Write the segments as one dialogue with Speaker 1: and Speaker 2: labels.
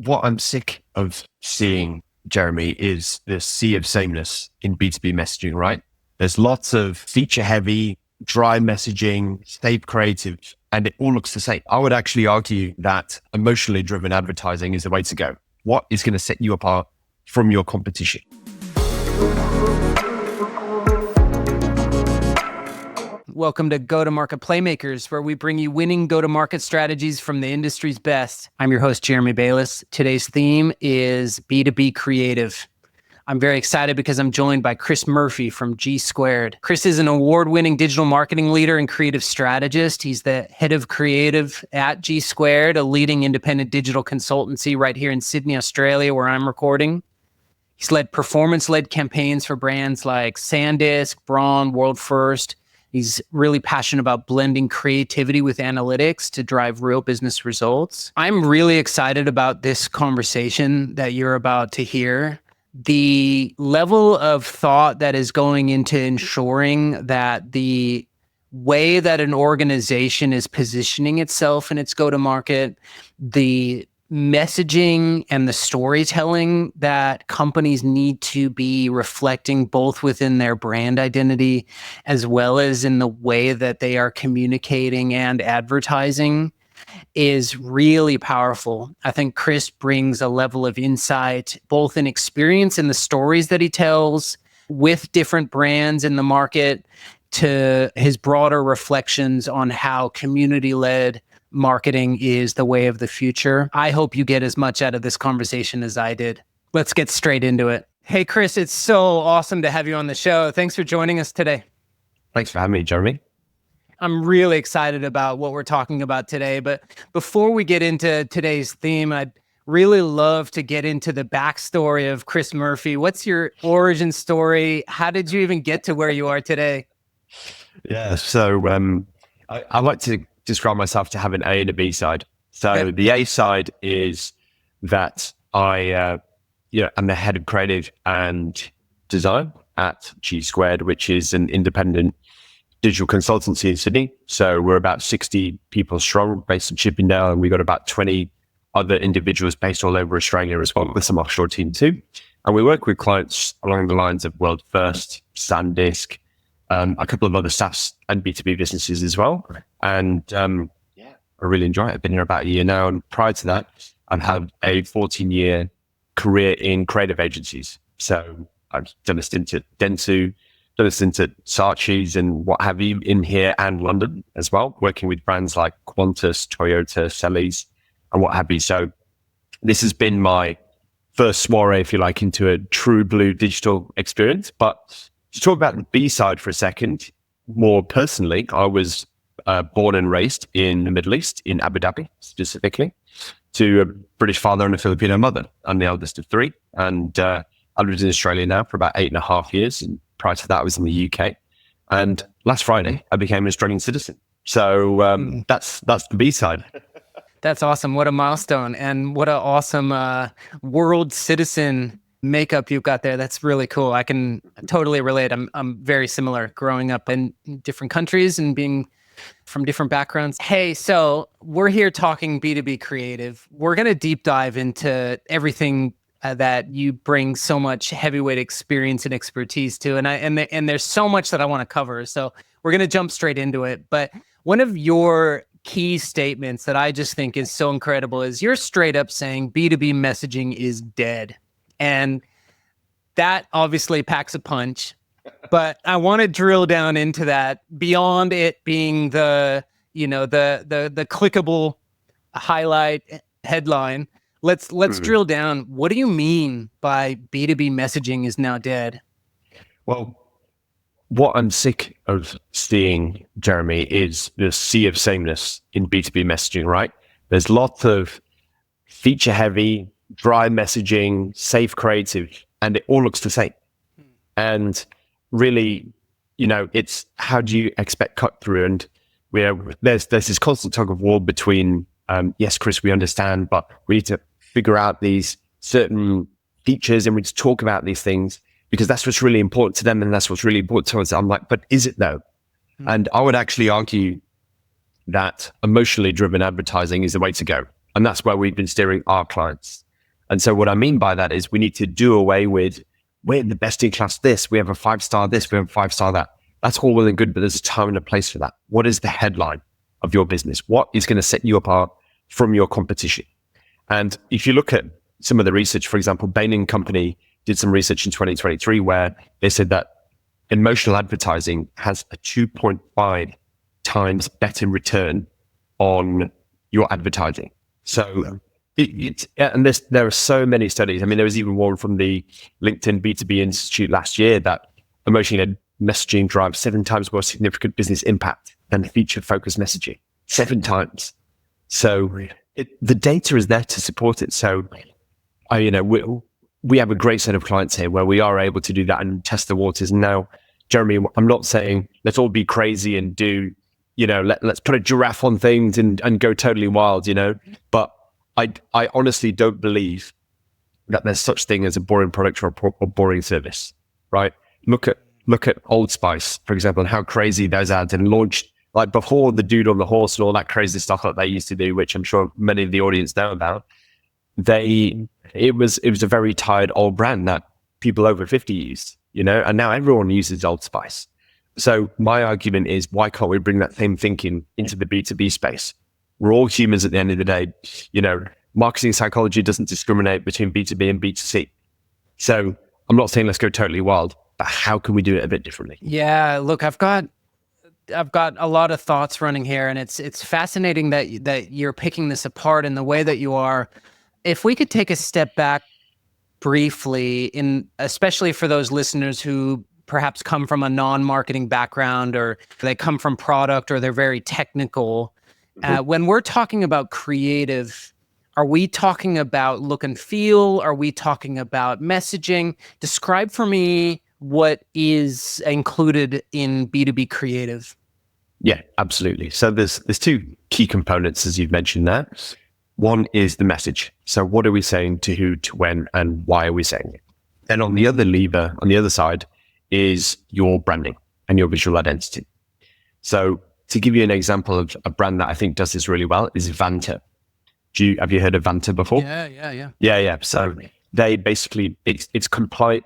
Speaker 1: What I'm sick of seeing, Jeremy, is the sea of sameness in B2B messaging, right? There's lots of feature heavy, dry messaging, stay creative, and it all looks the same. I would actually argue that emotionally driven advertising is the way to go. What is going to set you apart from your competition?
Speaker 2: Welcome to Go-to-Market Playmakers, where we bring you winning go-to-market strategies from the industry's best. I'm your host, Jeremy Balius. Today's theme is B2B creative. I'm very excited because I'm joined by Chris Murphy from G Squared. Chris is an award-winning digital marketing leader and creative strategist. He's the head of creative at G Squared, a leading independent digital consultancy right here in Sydney, Australia, where I'm recording. He's led performance-led campaigns for brands like SanDisk, Braun, World First. He's really passionate about blending creativity with analytics to drive real business results. I'm really excited about this conversation that you're about to hear. The level of thought that is going into ensuring that the way that an organization is positioning itself in its go-to-market, the messaging and the storytelling that companies need to be reflecting both within their brand identity as well as in the way that they are communicating and advertising is really powerful. I think Chris brings a level of insight, both in experience in the stories that he tells with different brands in the market, to his broader reflections on how community-led marketing is the way of the future. I hope you get as much out of this conversation as I did. Let's get straight into it. Hey, Chris, it's so awesome to have you on the show. Thanks for joining us today.
Speaker 1: Thanks for having me, Jeremy.
Speaker 2: I'm really excited about what we're talking about today. But before we get into today's theme, I'd really love to get into the backstory of Chris Murphy. What's your origin story? How did you even get to where you are today?
Speaker 1: Yeah, so I like to describe myself to have an A and a B side. So the A side is that I'm the head of creative and design at G Squared, which is an independent digital consultancy in Sydney. So we're about 60 people strong, based in Chippendale, and we got about 20 other individuals based all over Australia as well, with some offshore team too. And we work with clients along the lines of World First, SanDisk, a couple of other SaaS and B2B businesses as well. And I really enjoy it. I've been here about a year now. And prior to that, I've had a 14-year career in creative agencies. So I've done a stint at Dentsu, done a stint at Saatchi's and what have you in here and London as well, working with brands like Qantas, Toyota, Celis, and what have you. So this has been my first soiree, if you like, into a true blue digital experience. But to talk about the B side for a second, more personally, I was born and raised in the Middle East, in Abu Dhabi specifically, to a British father and a Filipino mother. I'm the eldest of three, and I lived in Australia now for about 8.5 years. And prior to that, I was in the UK. And last Friday, I became an Australian citizen. So that's the B side.
Speaker 2: That's awesome. What a milestone, and what an awesome world citizen makeup you've got there. That's really cool. I can totally relate. I'm very similar, growing up in different countries and being from different backgrounds. Hey, so we're here talking B2B creative. We're going to deep dive into everything that you bring so much heavyweight experience and expertise to. And there's so much that I want to cover. So we're going to jump straight into it. But one of your key statements that I just think is so incredible is you're straight up saying B2B messaging is dead. And that obviously packs a punch, but I want to drill down into that beyond it being the clickable highlight headline. Let's drill down. What do you mean by B2B messaging is now dead?
Speaker 1: Well, what I'm sick of seeing, Jeremy, is the sea of sameness in B2B messaging, right? There's lots of feature heavy, dry messaging, safe creative, and it all looks the same. And really, it's how do you expect cut through? And there's this constant tug of war between, yes, Chris, we understand, but we need to figure out these certain features and we need to talk about these things because that's what's really important to them and that's what's really important to us. I'm like, but is it though? And I would actually argue that emotionally driven advertising is the way to go. And that's where we've been steering our clients. And so what I mean by that is we need to do away with, we're the best in class this, we have a 5-star this, we have a 5-star that. That's all well and good, but there's a time and a place for that. What is the headline of your business? What is going to set you apart from your competition? And if you look at some of the research, for example, Bain & Company did some research in 2023 where they said that emotional advertising has a 2.5 times better return on your advertising. So and there are so many studies. I mean, there was even one from the LinkedIn B2B Institute last year that emotionally messaging drives 7 times more significant business impact than feature-focused messaging. 7 times. So the data is there to support it. So, we have a great set of clients here where we are able to do that and test the waters. And now, Jeremy, I'm not saying let's all be crazy and do, let's put a giraffe on things and go totally wild, But I honestly don't believe that there's such thing as a boring product or a boring service, right? Look at Old Spice, for example, and how crazy those ads and launched, like before the dude on the horse and all that crazy stuff that they used to do, which I'm sure many of the audience know about. It was a very tired old brand that people over 50 used, and now everyone uses Old Spice. So my argument is, why can't we bring that same thinking into the B2B space? We're all humans at the end of the day. Marketing psychology doesn't discriminate between B2B and B2C. So I'm not saying let's go totally wild, but how can we do it a bit differently?
Speaker 2: Yeah, look, I've got a lot of thoughts running here, and it's fascinating that you're picking this apart in the way that you are. If we could take a step back briefly, especially for those listeners who perhaps come from a non-marketing background, or they come from product, or they're very technical. When we're talking about creative, are we talking about look and feel? Are we talking about messaging? Describe for me what is included in B2B creative.
Speaker 1: Yeah, absolutely. So there's 2 key components, as you've mentioned there. One is the message. So what are we saying to who, to when, and why are we saying it? Then on the other lever, on the other side, is your branding and your visual identity. So to give you an example of a brand that I think does this really well is Vanta. Have you heard of Vanta before? Yeah. So they basically, it's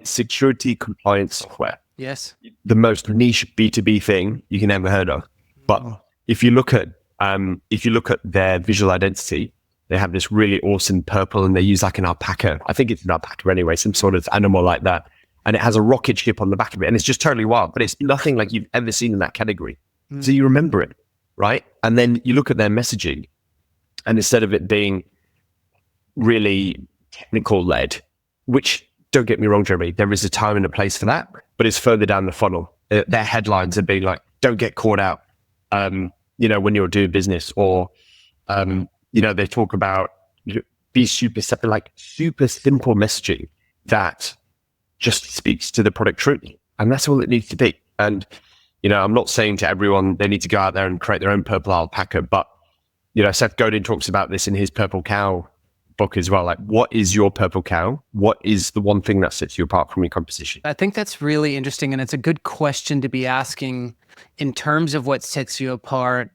Speaker 1: security compliance software.
Speaker 2: Yes.
Speaker 1: The most niche B2B thing you can ever heard of. But if you look at their visual identity, they have this really awesome purple, and they use like an alpaca. I think it's an alpaca anyway, some sort of animal like that. And it has a rocket ship on the back of it. And it's just totally wild, but it's nothing like you've ever seen in that category. So you remember it, right? And then you look at their messaging, and instead of it being really technical led, which, don't get me wrong, Jeremy, there is a time and a place for that, but it's further down the funnel. Their headlines are being like, don't get caught out, when you're doing business, or, they talk about be super simple messaging that just speaks to the product truly. And that's all it needs to be. And, I'm not saying to everyone they need to go out there and create their own purple alpaca, but, Seth Godin talks about this in his Purple Cow book as well. Like, what is your purple cow? What is the one thing that sets you apart from your competition?
Speaker 2: I think that's really interesting, and it's a good question to be asking in terms of what sets you apart.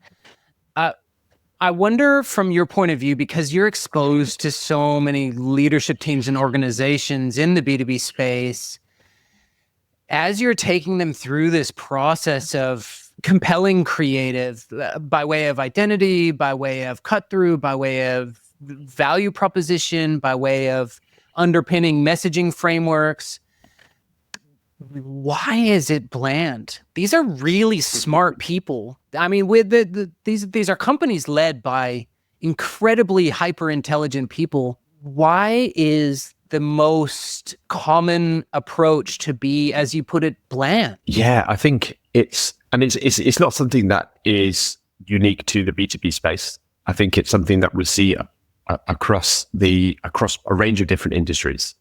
Speaker 2: I wonder, from your point of view, because you're exposed to so many leadership teams and organizations in the B2B space, as you're taking them through this process of compelling creative by way of identity, by way of cut through, by way of value proposition, by way of underpinning messaging frameworks, why is it bland? These are really smart people. I mean, with these are companies led by incredibly hyper intelligent people. Why is the most common approach to be, as you put it, bland?
Speaker 1: Yeah, I think it's not something that is unique to the B2B space. I think it's something that we see across a range of different industries.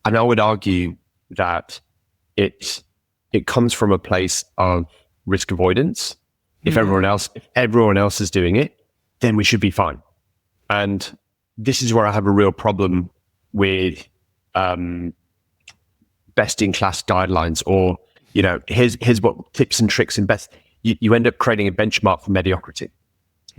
Speaker 1: And I would argue that it comes from a place of risk avoidance. If everyone else is doing it, then we should be fine. And this is where I have a real problem with best in class guidelines, or here's what tips and tricks and best. You end up creating a benchmark for mediocrity.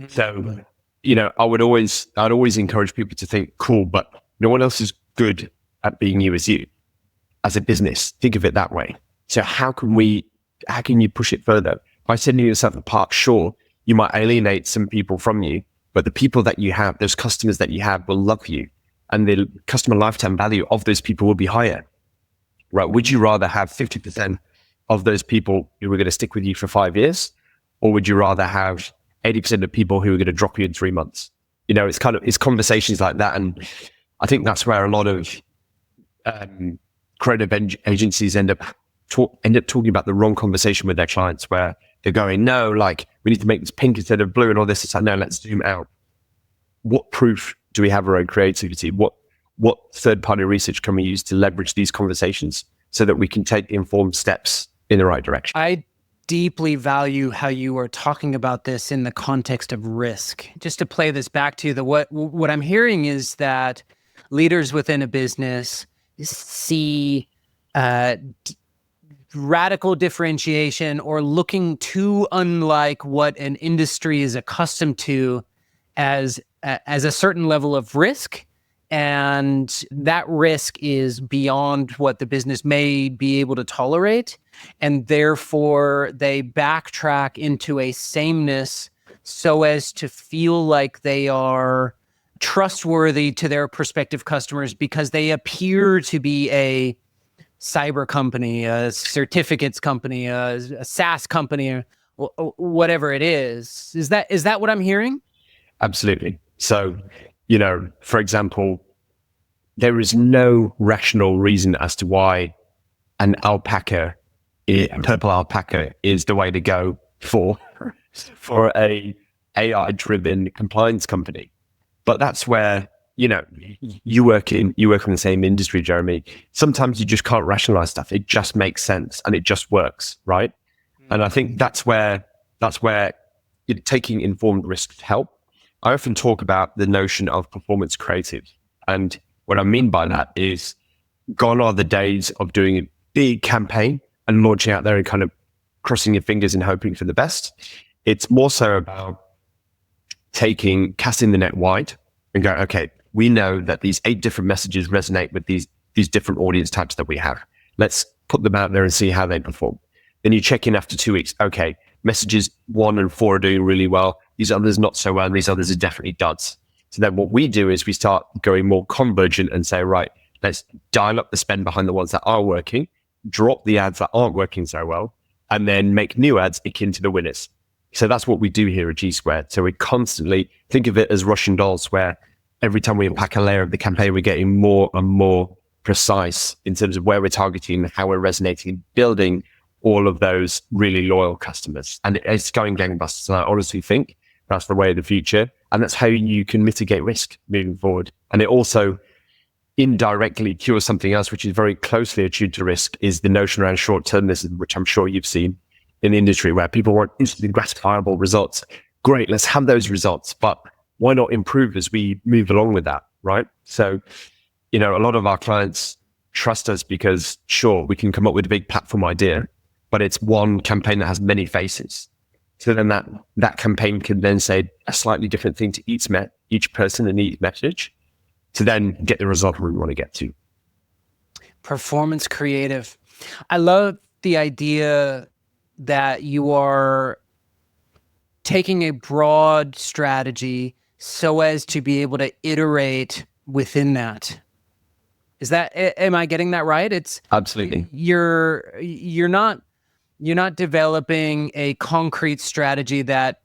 Speaker 1: So I'd always encourage people to think, cool, but No one else is good at being you as a business. Think of it that way. So how can you push it further? By setting yourself apart, sure, you might alienate some people from you, but the people that you have, those customers that you have will love you, and the customer lifetime value of those people will be higher, right? Would you rather have 50% of those people who are going to stick with you for 5 years, or would you rather have 80% of people who are going to drop you in 3 months? It's conversations like that. And I think that's where a lot of creative agencies end up talking about the wrong conversation with their clients, where they're going, no, like we need to make this pink instead of blue and all this. It's like, no, let's zoom out. What proof do we have our own creativity? What third-party research can we use to leverage these conversations so that we can take informed steps in the right direction?
Speaker 2: I deeply value how you are talking about this in the context of risk. Just to play this back to you, what I'm hearing is that leaders within a business see radical differentiation or looking too unlike what an industry is accustomed to as a certain level of risk. And that risk is beyond what the business may be able to tolerate. And therefore, they backtrack into a sameness so as to feel like they are trustworthy to their prospective customers because they appear to be a cyber company, a certificates company, a SaaS company, or whatever it is. Is that what I'm hearing?
Speaker 1: Absolutely. So, for example, there is no rational reason as to why an purple alpaca is the way to go for a AI-driven compliance company. But that's where, you work in the same industry, Jeremy. Sometimes you just can't rationalize stuff. It just makes sense and it just works, right? And I think that's where taking informed risks help. I often talk about the notion of performance creative. And what I mean by that is gone are the days of doing a big campaign and launching out there and kind of crossing your fingers and hoping for the best. It's more so about casting the net wide and go, okay, we know that these 8 different messages resonate with these different audience types that we have. Let's put them out there and see how they perform. Then you check in after 2 weeks. Okay, messages 1 and 4 are doing really well. These others not so well, and these others are definitely duds. So then what we do is we start going more convergent and say, right, let's dial up the spend behind the ones that are working, drop the ads that aren't working so well, and then make new ads akin to the winners. So that's what we do here at G Squared. So we constantly think of it as Russian dolls, where every time we unpack a layer of the campaign, we're getting more and more precise in terms of where we're targeting, how we're resonating, building all of those really loyal customers. And it's going gangbusters. And I honestly think that's the way of the future. And that's how you can mitigate risk moving forward. And it also indirectly cures something else, which is very closely attuned to risk, is the notion around short-termism, which I'm sure you've seen in the industry, where people want instantly gratifiable results. Great, let's have those results, but why not improve as we move along with that, right? So, a lot of our clients trust us because, sure, we can come up with a big platform idea, but it's one campaign that has many faces. So then that campaign can then say a slightly different thing to each person and each message to then get the result we want to get to.
Speaker 2: Performance creative. I love the idea that you are taking a broad strategy so as to be able to iterate within that. Am I getting that right? It's
Speaker 1: absolutely.
Speaker 2: You're not developing a concrete strategy that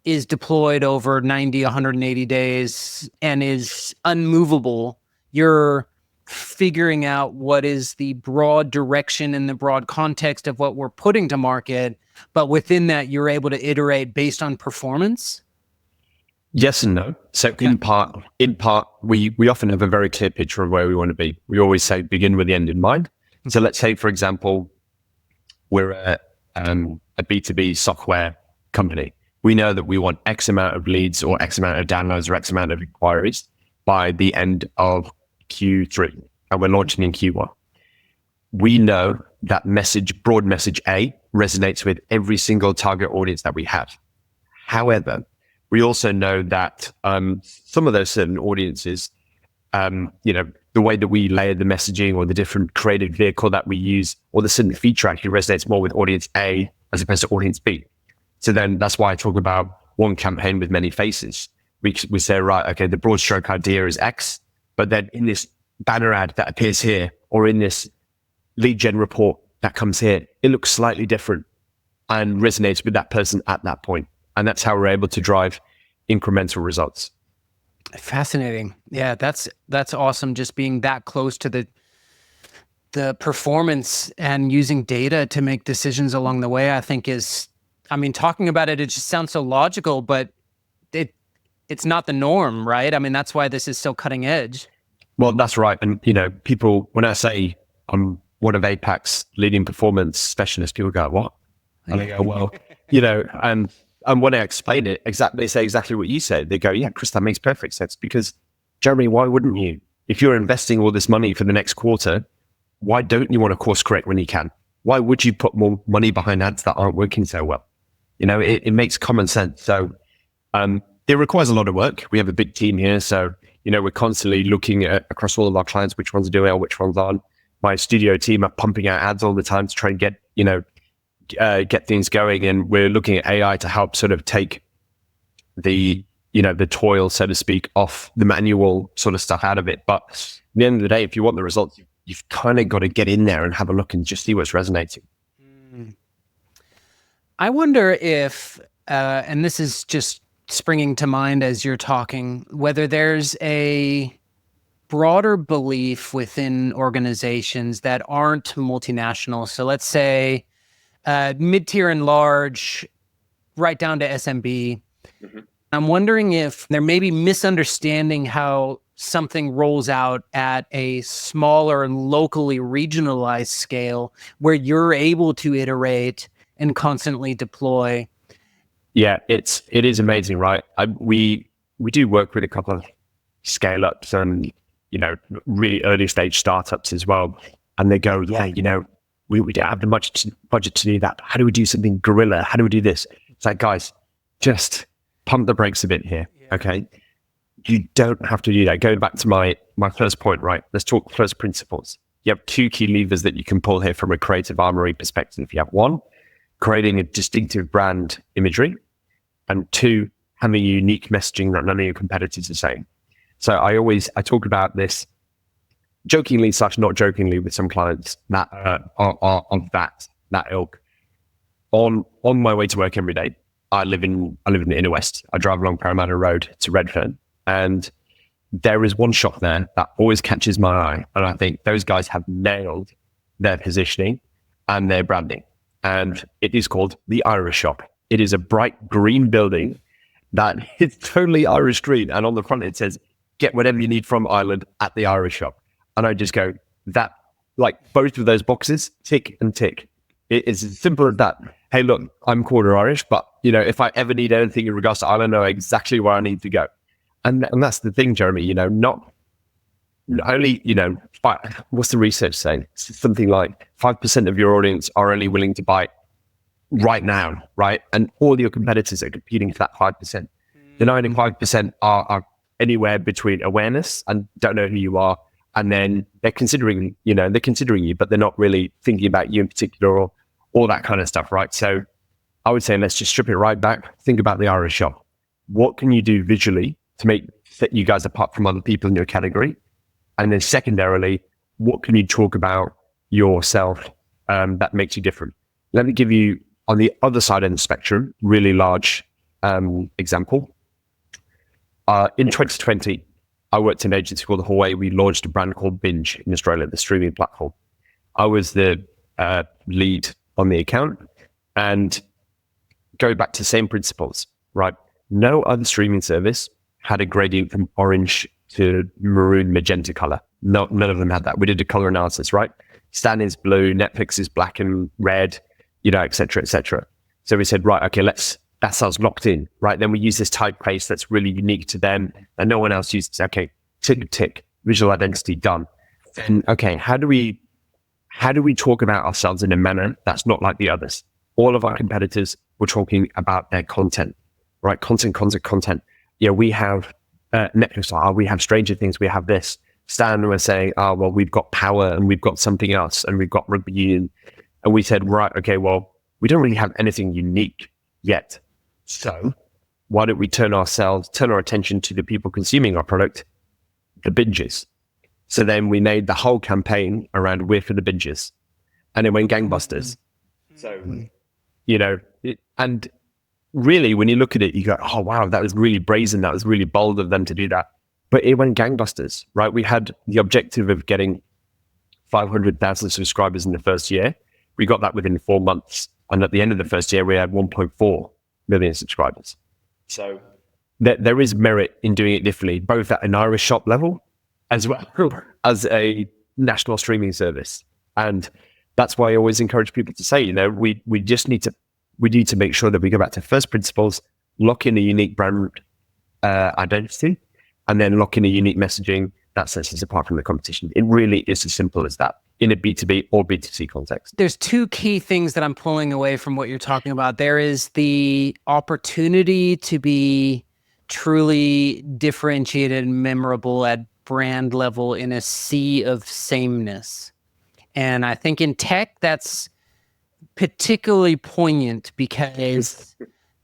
Speaker 2: is deployed over 90, 180 days and is unmovable. You're figuring out what is the broad direction and the broad context of what we're putting to market. But within that, you're able to iterate based on performance?
Speaker 1: Yes and no. So in part, we often have a very clear picture of where we want to be. We always say begin with the end in mind. So let's say, for example, we're a B2B software company. We know that we want X amount of leads or X amount of downloads or X amount of inquiries by the end of Q3, and we're launching in Q1. We know that broad message A resonates with every single target audience that we have. However, we also know that some of those certain audiences the way that we layer the messaging or the different creative vehicle that we use or the certain feature actually resonates more with audience A as opposed to audience B. So then that's why I talk about one campaign with many faces. We say, right, okay, the broad stroke idea is X, but then in this banner ad that appears here or in this lead gen report that comes here, it looks slightly different and resonates with that person at that point. And that's how we're able to drive incremental results.
Speaker 2: Fascinating. Yeah, that's awesome. Just being that close to the performance and using data to make decisions along the way, I think talking about it just sounds so logical, but it's not the norm, right? I mean, that's why this is so cutting edge.
Speaker 1: Well, that's right. And, people, when I say I'm one of APAC's leading performance specialists, people go, what? And I go, well, and when I explain it, they say exactly what you said. They go, yeah, Chris, that makes perfect sense. Because, Jeremy, why wouldn't you? If you're investing all this money for the next quarter, why don't you want to course correct when you can? Why would you put more money behind ads that aren't working so well? It makes common sense. So it requires a lot of work. We have a big team here. So, we're constantly looking at across all of our clients, which ones are doing well, which ones aren't. My studio team are pumping out ads all the time to try and get things going, and we're looking at AI to help sort of take the toil, so to speak, off the manual sort of stuff out of it. But at the end of the day, if you want the results, you've kind of got to get in there and have a look and just see what's resonating.
Speaker 2: I wonder if, and this is just springing to mind as you're talking, whether there's a broader belief within organizations that aren't multinational. So let's say mid-tier and large, right down to SMB. Mm-hmm. I'm wondering if there may be misunderstanding how something rolls out at a smaller and locally regionalized scale where you're able to iterate and constantly deploy.
Speaker 1: Yeah, it is amazing, right? We do work with a couple of scale-ups and, really early stage startups as well. And they go, yeah, we don't have the budget to do that. How do we do something guerrilla? How do we do this? It's like, guys, just pump the brakes a bit here, okay? You don't have to do that. Going back to my first point, right? Let's talk first principles. You have two key levers that you can pull here from a creative armory perspective. You have one, creating a distinctive brand imagery, and two, having a unique messaging that none of your competitors are saying. So I talk about this jokingly / not jokingly with some clients that are of that ilk. On my way to work every day, I live in the inner west. I drive along Parramatta Road to Redfern, and there is one shop there that always catches my eye, and I think those guys have nailed their positioning and their branding. And it is called the Irish Shop. It is a bright green building that is totally Irish green, and on the front it says, "Get whatever you need from Ireland at the Irish Shop." And I just go, that, like, both of those boxes, tick and tick. It is as simple as that. Hey, look, I'm quarter Irish, but, if I ever need anything in regards to Ireland, I know exactly where I need to go. And that's the thing, Jeremy, not only, what's the research saying? It's something like 5% of your audience are only willing to buy right now, right? And all your competitors are competing for that 5%. The 95% are anywhere between awareness and don't know who you are, and then they're considering you, but they're not really thinking about you in particular or all that kind of stuff, right? So I would say, let's just strip it right back. Think about the Irish Shop. What can you do visually to set you guys apart from other people in your category? And then secondarily, what can you talk about yourself that makes you different? Let me give you, on the other side of the spectrum, really large example. In 2020, I worked in an agency called Hawaii. We launched a brand called Binge in Australia, the streaming platform. I was the lead on the account, and go back to the same principles, right? No other streaming service had a gradient from orange to maroon magenta color. No, none of them had that. We did a color analysis, right? Stan is blue, Netflix is black and red, et cetera, et cetera. So we said, right, okay, that sounds locked in, right? Then we use this typeface that's really unique to them and no one else uses. Okay, tick, visual identity done. Then, okay, how do we talk about ourselves in a manner that's not like the others? All of our competitors were talking about their content, right? Content. We have Netflix, we have Stranger Things, we have this. Stan were saying, oh, well, we've got power and we've got something else and we've got rugby union. And we said, right, okay, well, we don't really have anything unique yet. So why don't we turn our attention to the people consuming our product, the binges. So then we made the whole campaign around we're for the binges. And it went gangbusters. So, and really, when you look at it, you go, oh, wow, that was really brazen. That was really bold of them to do that. But it went gangbusters, right? We had the objective of getting 500,000 subscribers in the first year. We got that within 4 months. And at the end of the first year, we had 1.4 million subscribers. So there is merit in doing it differently, both at an Irish shop level as well as a national streaming service. And that's why I always encourage people to say, we need to make sure that we go back to first principles, lock in a unique brand identity, and then lock in a unique messaging that sets us apart from the competition. It really is as simple as that in a B2B or B2C context.
Speaker 2: There's two key things that I'm pulling away from what you're talking about. There is the opportunity to be truly differentiated and memorable at brand level in a sea of sameness. And I think in tech, that's particularly poignant because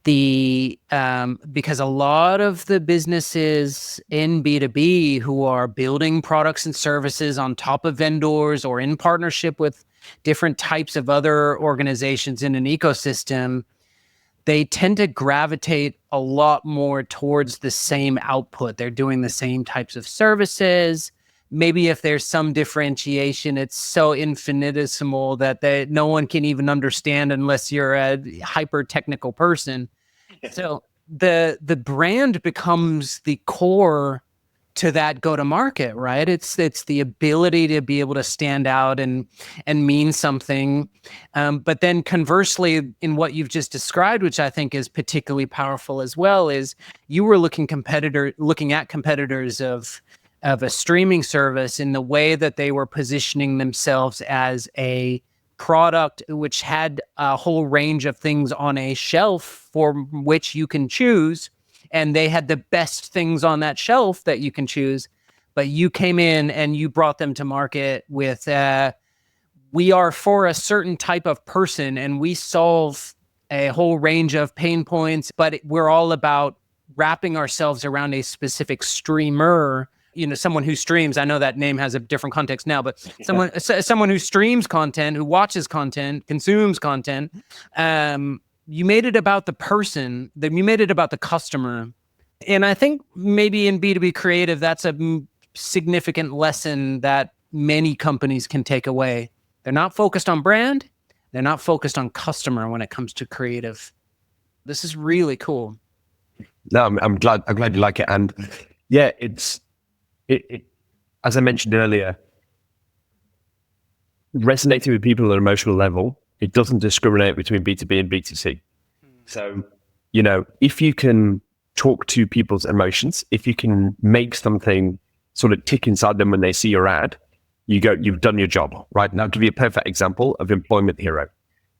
Speaker 2: because a lot of the businesses in B2B who are building products and services on top of vendors or in partnership with different types of other organizations in an ecosystem, they tend to gravitate a lot more towards the same output. They're doing the same types of services. Maybe if there's some differentiation, it's so infinitesimal that no one can even understand unless you're a hyper technical person. So the brand becomes the core to that go-to-market, right? It's the ability to be able to stand out and mean something. But then conversely, in what you've just described, which I think is particularly powerful as well, is you were looking at competitors of a streaming service in the way that they were positioning themselves as a product which had a whole range of things on a shelf for which you can choose. And they had the best things on that shelf that you can choose. But you came in and you brought them to market with, we are for a certain type of person and we solve a whole range of pain points, but we're all about wrapping ourselves around a specific streamer. Someone who streams, I know that name has a different context now, but someone who streams content, who watches content, consumes content, you made it about the person, you made it about the customer. And I think maybe in B2B creative, that's a significant lesson that many companies can take away. They're not focused on brand. They're not focused on customer when it comes to creative. This is really cool.
Speaker 1: No, I'm glad you like it. And yeah, it, as I mentioned earlier, resonating with people at an emotional level, it doesn't discriminate between B2B and B2C. So, if you can talk to people's emotions, if you can make something sort of tick inside them when they see your ad, you've done your job, right? Now, to be a perfect example of Employment Hero,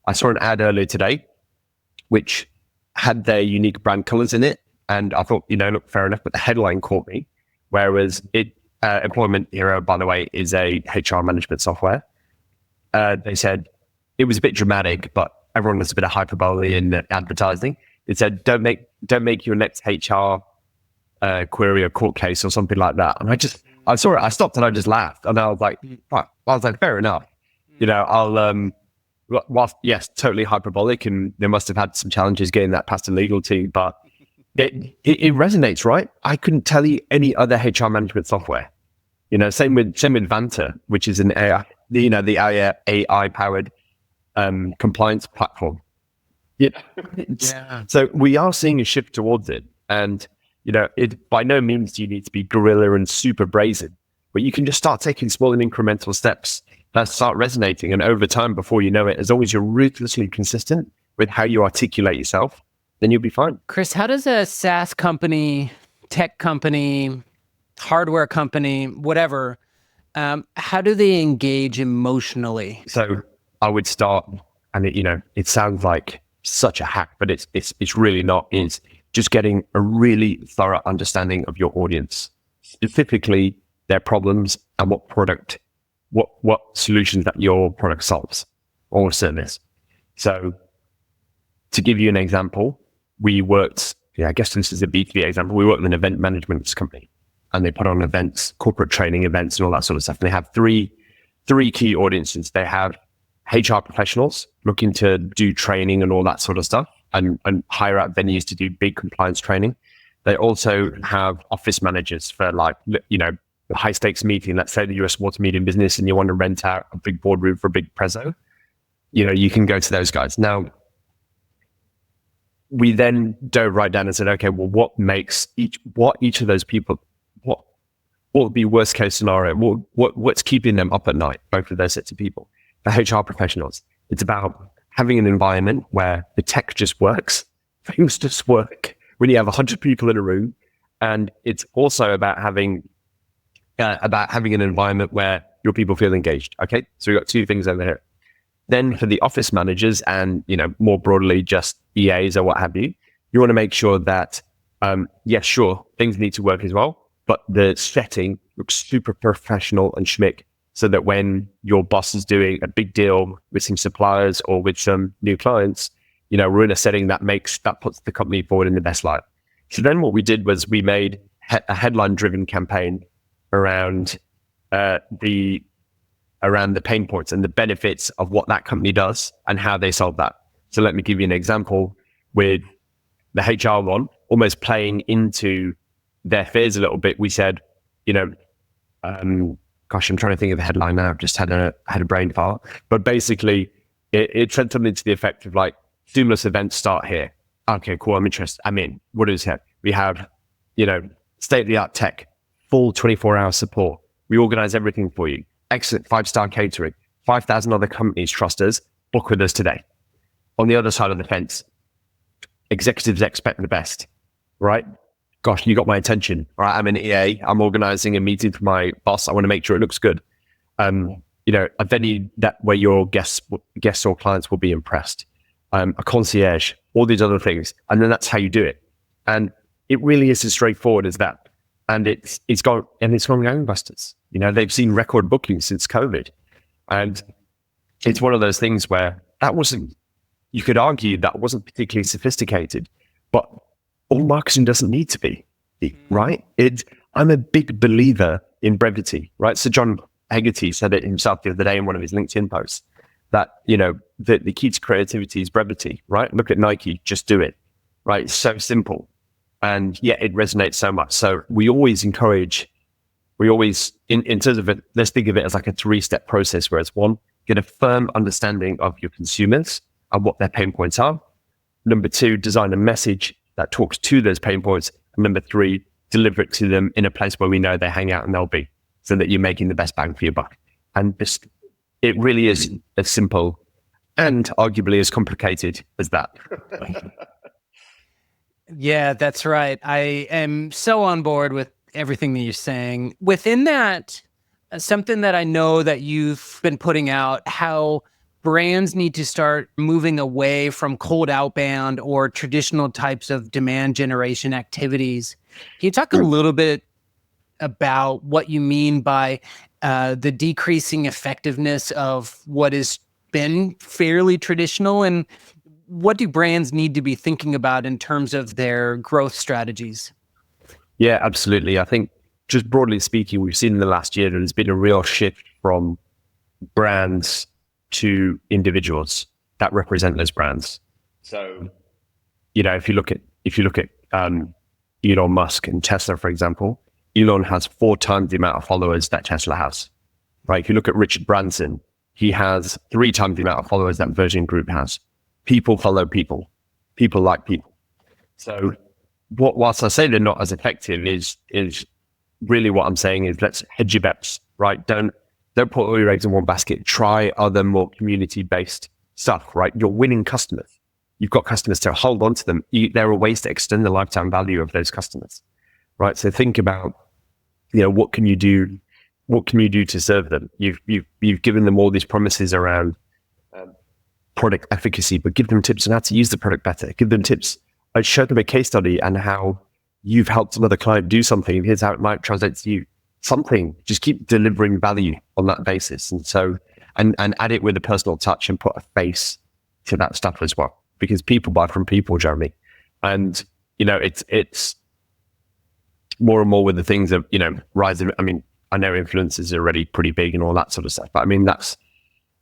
Speaker 1: I saw an ad earlier today, which had their unique brand colors in it. And I thought, look, fair enough, but the headline caught me. Whereas Employment Hero, by the way, is a HR management software. They said it was a bit dramatic, but everyone was a bit of hyperbole in advertising. It said, don't make your next HR query a court case or something like that. And I saw it, I stopped and I just laughed. And I was like, right. I was like, fair enough. Whilst, yes, totally hyperbolic, and they must have had some challenges getting that past the legal team, but it resonates, right? I couldn't tell you any other HR management software. Same with Vanta, which is an AI, the AI powered compliance platform. So we are seeing a shift towards it, and it by no means do you need to be guerrilla and super brazen, but you can just start taking small and incremental steps that start resonating, and over time, before you know it, as long as you're ruthlessly consistent with how you articulate yourself, then you'll be fine.
Speaker 2: Chris, how does a SaaS company, tech company, hardware company, whatever, how do they engage emotionally?
Speaker 1: So I would start, and it sounds like such a hack, but it's really not. It's just getting a really thorough understanding of your audience, specifically their problems and what solutions that your product solves or service. So to give you an example, we worked, I guess this is a B2B example, we worked with an event management company, and they put on events, corporate training events and all that sort of stuff. And they have three key audiences. They have HR professionals looking to do training and all that sort of stuff and hire out venues to do big compliance training. They also have office managers for a high stakes meeting. Let's say that you're a small to medium business and you want to rent out a big boardroom for a big prezzo. You can go to those guys. Now, we then dove right down and said, okay, well, what makes each of those people, what would be worst case scenario? What's keeping them up at night, both of those sets of people? For HR professionals, it's about having an environment where the tech just works, things just work when you have 100 people in a room. And it's also about having an environment where your people feel engaged. Okay, so we've got two things over here. Then for the office managers and, more broadly just EAs or what have you, you want to make sure that, yes, sure, things need to work as well, but the setting looks super professional and schmick, so that when your boss is doing a big deal with some suppliers or with some new clients, we're in a setting that puts the company forward in the best light. So then what we did was we made a headline-driven campaign around the pain points and the benefits of what that company does and how they solve that. So let me give you an example with the HR one, almost playing into their fears a little bit. We said, gosh, I'm trying to think of the headline now. I've just had a brain fart. But basically, it said something to the effect of like, seamless events start here. Okay, cool. I'm interested. I'm in. What is it? We have, state-of-the-art tech, full 24-hour support. We organize everything for you. Excellent 5-star catering. 5,000 other companies trust us. Book with us today. On the other side of the fence, executives expect the best, right? Gosh, you got my attention. All right, I'm an EA. I'm organizing a meeting for my boss. I want to make sure it looks good. A venue where your guests or clients will be impressed. A concierge, all these other things. And then that's how you do it. And it really is as straightforward as that. And it's gone gangbusters. They've seen record bookings since COVID. And it's one of those things where you could argue that wasn't particularly sophisticated, but all marketing doesn't need to be, right? I'm a big believer in brevity, right? So John Hegarty said it himself the other day in one of his LinkedIn posts that, the key to creativity is brevity, right? Look at Nike, just do it, right? It's so simple. And yet it resonates so much. So we always in terms of it, let's think of it as like a 3-step process, where it's 1, get a firm understanding of your consumers and what their pain points are. Number 2, design a message that talks to those pain points. And number 3, deliver it to them in a place where we know they hang out and they'll be, so that you're making the best bang for your buck. And it really is as simple and arguably as complicated as that.
Speaker 2: Yeah, that's right. I am so on board with everything that you're saying. Within that, something that I know that you've been putting out, how brands need to start moving away from cold outbound or traditional types of demand generation activities. Can you talk a little bit about what you mean by the decreasing effectiveness of what has been fairly traditional, and what do brands need to be thinking about in terms of their growth strategies?
Speaker 1: Yeah, absolutely. I think just broadly speaking, we've seen in the last year that there's been a real shift from brands to individuals that represent those brands. So, if you look at Elon Musk and Tesla, for example, Elon has 4 times the amount of followers that Tesla has, right? If you look at Richard Branson, he has 3 times the amount of followers that Virgin Group has. People follow people. People like people. So whilst I say they're not as effective, is really what I'm saying is let's hedge your bets, right? Don't put all your eggs in one basket. Try other more community-based stuff, right? You're winning customers. You've got customers to hold on to them. There are ways to extend the lifetime value of those customers, right? So think about, what can you do? What can you do to serve them? You've given them all these promises around product efficacy, but give them tips on how to use the product better. Give them tips. Show them a case study and how you've helped another client do something. Here's how it might translate to you. something, just keep delivering value on that basis. And so, and add it with a personal touch and put a face to that stuff as well, because people buy from people, Jeremy. And, it's more and more with the things of, rising. I mean, I know influencers are already pretty big and all that sort of stuff, but I mean, that's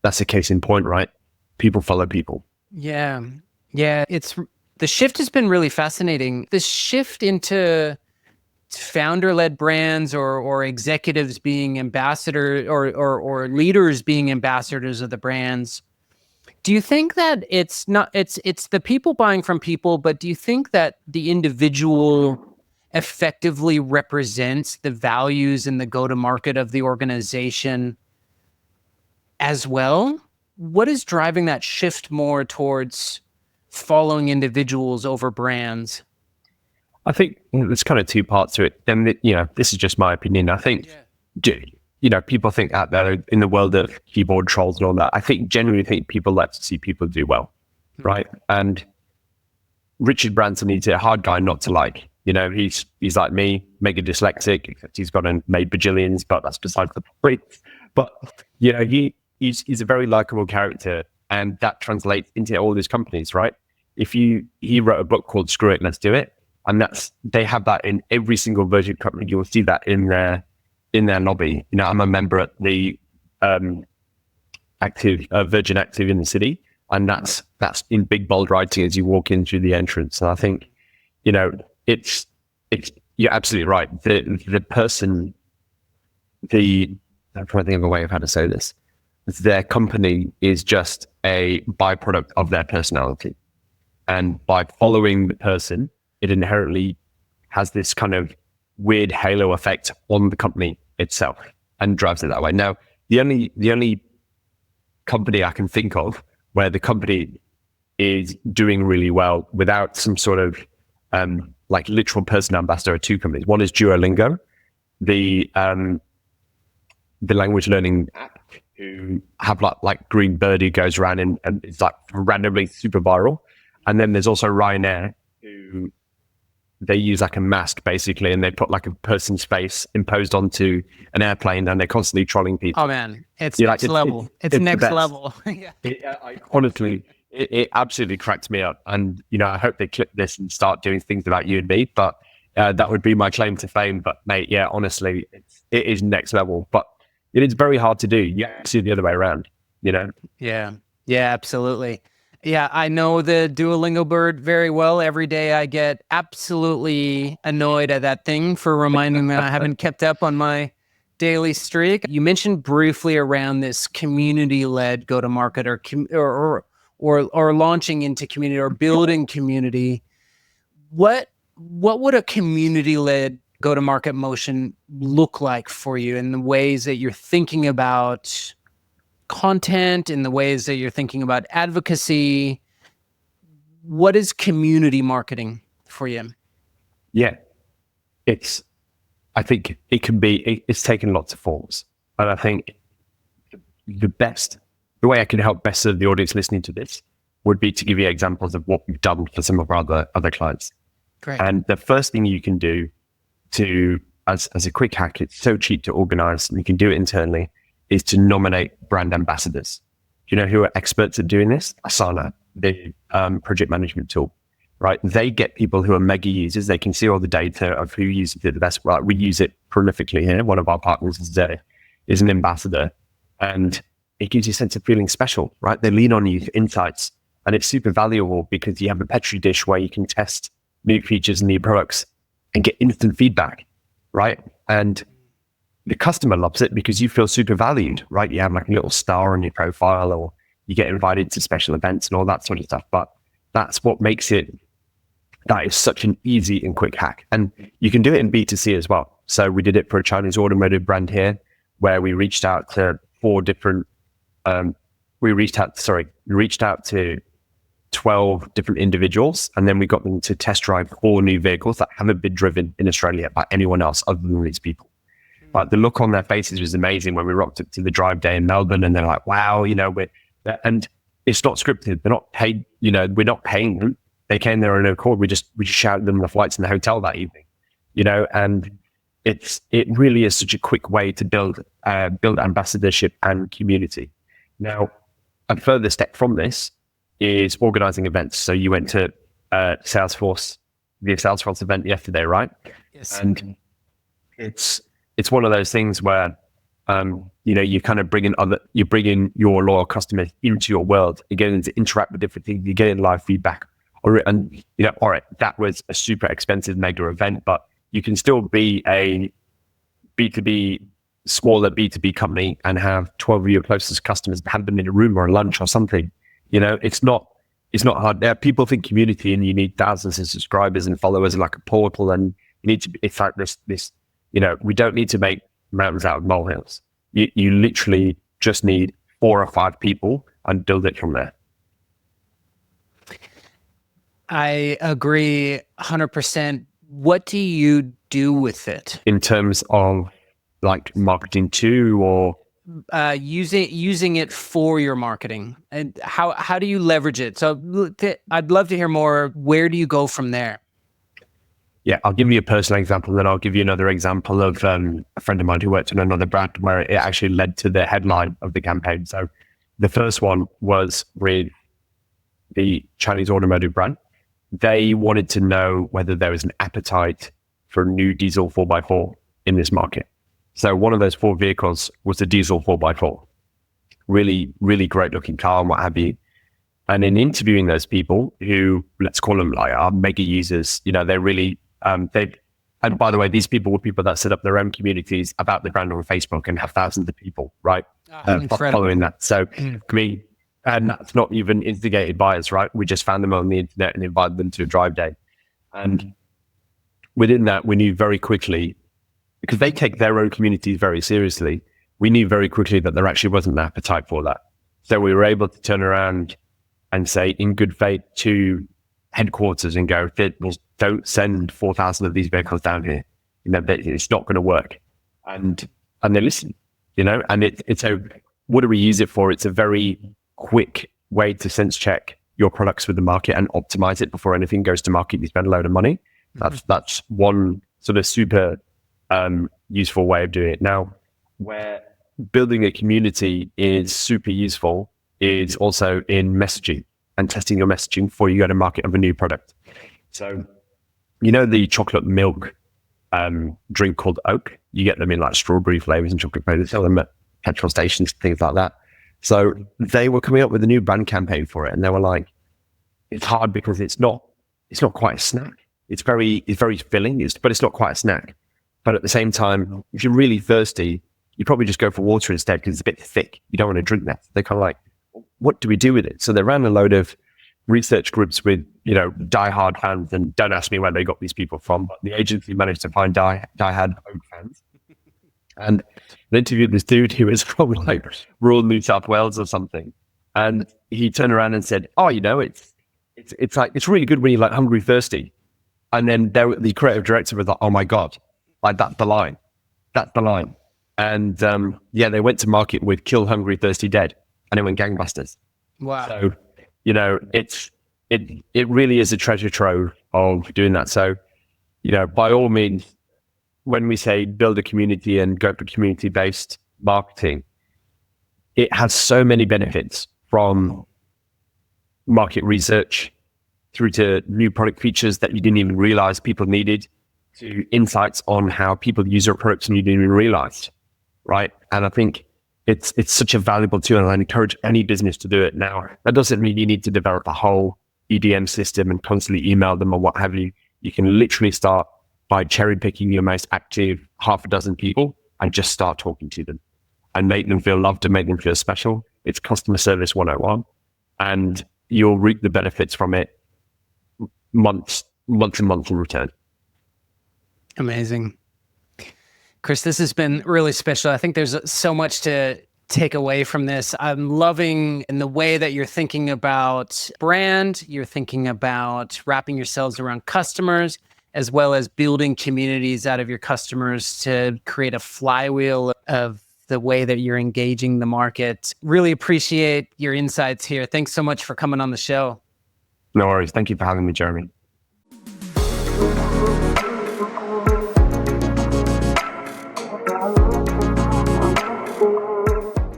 Speaker 1: a case in point, right? People follow people.
Speaker 2: Yeah. Yeah. The shift has been really fascinating. The shift into founder-led brands or executives being ambassador or leaders being ambassadors of the brands. Do you think that it's the people buying from people, but do you think that the individual effectively represents the values and the go-to-market of the organization as well? What is driving that shift more towards following individuals over brands?
Speaker 1: I think there's kind of two parts to it. And, this is just my opinion. I think, people think out there in the world of keyboard trolls and all that. I genuinely think people like to see people do well, right? And Richard Branson, he's a hard guy not to like. He's like me, mega dyslexic, except he's gone and made bajillions, but that's besides the point. But, he's a very likable character, and that translates into all these companies, right? He wrote a book called Screw It, Let's Do It. And they have that in every single Virgin company. You'll see that in their lobby. I'm a member at the Virgin Active in the city, and that's in big bold writing as you walk in through the entrance. And I think, it's you're absolutely right. The person, I'm trying to think of a way of how to say this. Their company is just a byproduct of their personality, and by following the person, it inherently has this kind of weird halo effect on the company itself and drives it that way. Now, the only company I can think of where the company is doing really well without some sort of like literal person ambassador are two companies. One is Duolingo, the language learning app, who have like Green Bird who goes around and it's like randomly super viral. And then there's also Ryanair, who they use like a mask basically, and they put like a person's face imposed onto an airplane, and they're constantly trolling people.
Speaker 2: Oh man, it's next level. It's next level. Yeah.
Speaker 1: Honestly, it absolutely cracked me up. And, I hope they clip this and start doing things about you and me, but that would be my claim to fame. But mate, yeah, honestly, it is next level, but it is very hard to do. You have to do the other way around,
Speaker 2: Yeah. Yeah, absolutely. Yeah, I know the Duolingo bird very well. Every day I get absolutely annoyed at that thing for reminding me I haven't kept up on my daily streak. You mentioned briefly around this community-led go-to-market or launching into community or building community. What would a community-led go-to-market motion look like for you in the ways that you're thinking about content, in the ways that you're thinking about advocacy? What is community marketing for you?
Speaker 1: Yeah, I think it's taken lots of forms. And I think the way I can help best serve the audience listening to this would be to give you examples of what we've done for some of our other clients.
Speaker 2: Great.
Speaker 1: And the first thing you can do as a quick hack, it's so cheap to organize, and you can do it internally, is to nominate brand ambassadors. Do you know who are experts at doing this? Asana, the project management tool, right? They get people who are mega users. They can see all the data of who uses it the best. Right? We use it prolifically here. One of our partners is an ambassador, and it gives you a sense of feeling special, right? They lean on you for insights, and it's super valuable because you have a Petri dish where you can test new features and new products and get instant feedback, right? And the customer loves it because you feel super valued, right? You have like a little star on your profile, or you get invited to special events and all that sort of stuff. But that's what makes that is such an easy and quick hack. And you can do it in B2C as well. So we did it for a Chinese automotive brand here, where we reached out to we reached out to 12 different individuals, and then we got them to test drive 4 new vehicles that haven't been driven in Australia by anyone else other than these people. But the look on their faces was amazing when we rocked up to the drive day in Melbourne, and they're like, wow, and it's not scripted. They're not paid, we're not paying them. They came there on their accord. We just shouted them the flights in the hotel that evening, and it really is such a quick way to build ambassadorship and community. Now, a further step from this is organizing events. So you went to the Salesforce event yesterday, right?
Speaker 2: Yes.
Speaker 1: And it's one of those things where you kind of bring in your loyal customers into your world. You're getting to interact with different things. You're getting live feedback. All right, that was a super expensive mega event, but you can still be a B2B, smaller B2B company and have 12 of your closest customers, have them in a room or a lunch or something. It's not hard. People think community and you need thousands of subscribers and followers like a portal, and you need to. It's like this. We don't need to make mountains out of molehills. You literally just need 4 or 5 people and build it from there.
Speaker 2: I agree 100%. What do you do with it?
Speaker 1: In terms of like marketing too, or
Speaker 2: using it for your marketing, and how do you leverage it? So I'd love to hear more. Where do you go from there?
Speaker 1: Yeah, I'll give you a personal example, then I'll give you another example of a friend of mine who worked in another brand where it actually led to the headline of the campaign. So the first one was with the Chinese automotive brand. They wanted to know whether there was an appetite for a new diesel 4x4 in this market. So one of those 4 vehicles was the diesel 4x4. Really, really great looking car and what have you. And in interviewing those people who, let's call them like our mega users, they're really, and by the way, these people were people that set up their own communities about the brand on Facebook and have thousands of people, right? Following that. So and that's not even instigated by us, right? We just found them on the internet and invited them to a drive day. And within that, we knew very quickly, because they take their own communities very seriously, we knew very quickly that there actually wasn't an appetite for that. So we were able to turn around and say in good faith to headquarters and go, don't send 4,000 of these vehicles down here. It's not going to work. And they listen, and it's what do we use it for? It's a very quick way to sense check your products with the market and optimize it before anything goes to market. You spend a load of money. That's one sort of super useful way of doing it. Now, where building a community is super useful is also in messaging and testing your messaging before you go to market of a new product. So, the chocolate milk drink called Oak, you get them in like strawberry flavors and chocolate flavors, sell them at petrol stations, things like that. So they were coming up with a new brand campaign for it. And they were like, it's hard because it's not quite a snack. It's very filling, but it's not quite a snack. But at the same time, if you're really thirsty, you probably just go for water instead because it's a bit thick. You don't want to drink that. They're kind of like, what do we do with it? So they ran a load of research groups with, diehard fans, and don't ask me where they got these people from, but the agency managed to find diehard Oak fans. And they interviewed this dude who was from like rural New South Wales or something. And he turned around and said, oh, it's really good when you're like hungry, thirsty. And then the creative director was like, oh my God, like that's the line. And they went to market with Kill Hungry, Thirsty, Dead. And it went gangbusters.
Speaker 2: Wow.
Speaker 1: So, it really is a treasure trove of doing that. So, by all means, when we say build a community and go for community-based marketing, it has so many benefits, from market research through to new product features that you didn't even realize people needed, to insights on how people use your products and you didn't even realize, right? And I think it's such a valuable tool, and I encourage any business to do it. Now, that doesn't mean you need to develop a whole EDM system and constantly email them or what have you. You can literally start by cherry picking your most active 6 people and just start talking to them and make them feel loved and make them feel special. It's customer service 101, and you'll reap the benefits from it months and months in return.
Speaker 2: Amazing. Chris, this has been really special. I think there's so much to take away from this. I'm loving in the way that you're thinking about brand, you're thinking about wrapping yourselves around customers, as well as building communities out of your customers to create a flywheel of the way that you're engaging the market. Really appreciate your insights here. Thanks so much for coming on the show.
Speaker 1: No worries. Thank you for having me, Jeremy.